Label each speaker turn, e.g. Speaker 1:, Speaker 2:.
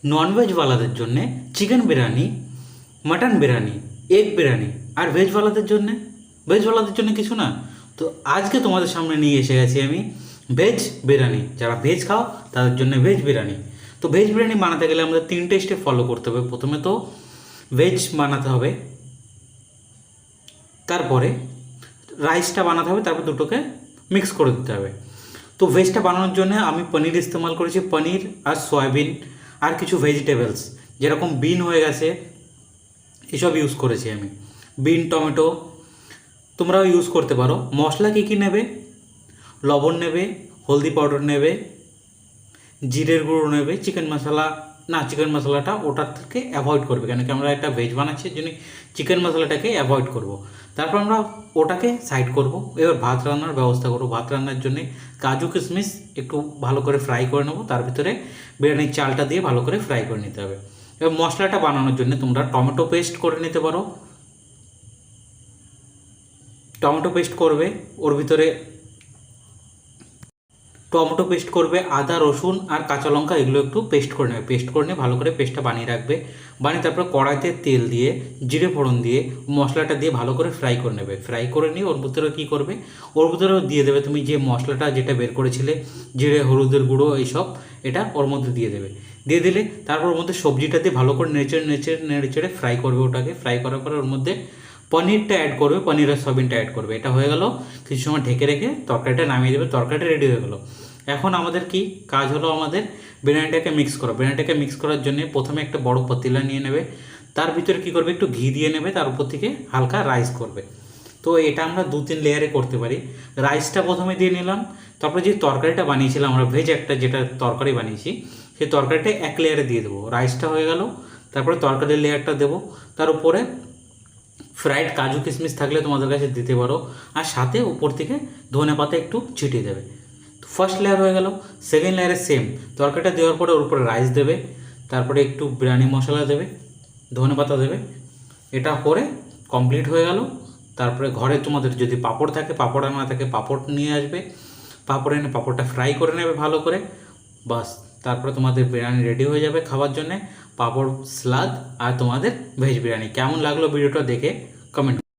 Speaker 1: ননভেজওয়ালাদের জন্যে chicken biryani, mutton biryani, egg biryani. আর ভেজওয়ালাদের জন্য কিছু না। তো আজকে তোমাদের সামনে নিয়ে এসে গেছি আমি ভেজ বিরিয়ানি। যারা ভেজ খাও তাদের জন্য ভেজ বিরিয়ানি। তো ভেজ বিরিয়ানি বানাতে গেলে আমাদের 3টে স্টেপ ফলো করতে হবে। প্রথমে তো ভেজ বানাতে হবে, তারপরে রাইসটা বানাতে হবে, তারপর দুটোকে মিক্স করে দিতে হবে। তো ভেজটা বানানোর জন্য আমি পনির ইস্তেমাল করেছি, পনির আর সয়াবিন আর কিছু ভেজিটেবলস যেরকম বিন হয়ে গেছে, এসব ইউজ করেছি আমি। বিন, টমেটো তোমরাও ইউজ করতে পারো। মশলা কী কী নেবে? লবণ নেবে, হলদি পাউডার নেবে, জিরের গুঁড়ো নেবে, চিকেন মশলা না, চিকেন মশলাটা ওটার থেকে অ্যাভয়েড করবে, কেন কি আমরা একটা ভেজ বানাচ্ছি, এর জন্য চিকেন মশলাটাকে অ্যাভয়েড করব। তারপর আমরা ওটাকে সাইড করব। এবার ভাত রান্নার ব্যবস্থা করব। ভাত রান্নার জন্য কাজু কিশমিশ একটু ভালো করে ফ্রাই করে নেবো, তার ভিতরে বিরিয়ানির চালটা দিয়ে ভালো করে ফ্রাই করে নিতে হবে। এবার মশলাটা বানানোর জন্য তোমরা টমেটো পেস্ট করে নিতে পারো। টমেটো পেস্ট করবে, ওর ভিতরে টমেটো পেস্ট করবে, আদা, রসুন আর কাঁচা লঙ্কা এগুলো একটু পেস্ট করে নেবে। পেস্ট করে নিয়ে ভালো করে পেস্টটা বানিয়ে রাখবে। বানিয়ে তারপরে কড়াইতে তেল দিয়ে জিরে ফোড়ন দিয়ে মশলাটা দিয়ে ভালো করে ফ্রাই করে নেবে। ফ্রাই করে নিয়ে ওর ভিতরে কী করবে, ওর ভিতরেও দিয়ে দেবে তুমি যে মশলাটা যেটা বের করেছিলে, জিরে, হলুদের গুঁড়ো, এইসব এটা ওর মধ্যে দিয়ে দেবে। দিয়ে দিলে তারপর ওর মধ্যে সবজিটা দিয়ে ভালো করে নেড়ে চেড়ে ফ্রাই করবে। ওটাকে ফ্রাই করার পরে ওর মধ্যে পনিরটা অ্যাড করবে, পনির আর সয়াবিনটা অ্যাড করবে। এটা হয়ে গেল, কিছু সময় ঢেকে রেখে তরকারিটা নামিয়ে দেবে। তরকারিটা রেডি হয়ে গেলো। এখন আমাদের কি কাজ হলো, আমাদের বিরিয়ানিটাকে মিক্স করা। বিরিয়ানিটাকে মিক্স করার জন্য প্রথমে একটা বড় পাতিলা নিয়ে নেবে, তার ভিতরে কি করবে, একটু ঘি দিয়ে নেবে, তার উপর থেকে হালকা রাইস করবে। তো এটা আমরা 2-3 লেয়ারে করতে পারি। রাইসটা প্রথমে দিয়ে নিলাম, তারপরে যে তরকারিটা বানিয়েছিলাম আমরা, ভেজ একটা যেটা তরকারি বানিয়েছি, সেই তরকারিটা এক লেয়ারে দিয়ে দেবো। রাইসটা হয়ে গেল, তারপরে তরকারির লেয়ারটা দেবো, তার উপরে ফ্রাইড কাজু কিশমিশ থাকলে তোমাদের কাছে দিতে পারো, আর সাথে উপর থেকে ধনে পাতা একটু ছিটিয়ে দেবে। ফার্স্ট লেয়ার হয়ে গেল। সেকেন্ড লেয়ারে সেম তরকারিটা দেওয়ার পরে ওর উপরে রাইস দেবে, তারপরে একটু বিরিয়ানি মশলা দেবে, ধনে পাতা দেবে। এটা করে কমপ্লিট হয়ে গেল। তারপরে ঘরে তোমাদের যদি পাঁপড় থাকে, পাঁপড় আনা থাকে, পাঁপড় নিয়ে আসবে। পাঁপড় এনে পাঁপড়টা ফ্রাই করে নেবে ভালো করে। বাস, তারপরে তোমাদের বিরিয়ানি রেডি হয়ে যাবে খাবার জন্যে। পাঁপড়, স্যালাদ আর তোমাদের ভেজ বিরিয়ানি। কেমন লাগলো ভিডিওটা দেখে কমেন্ট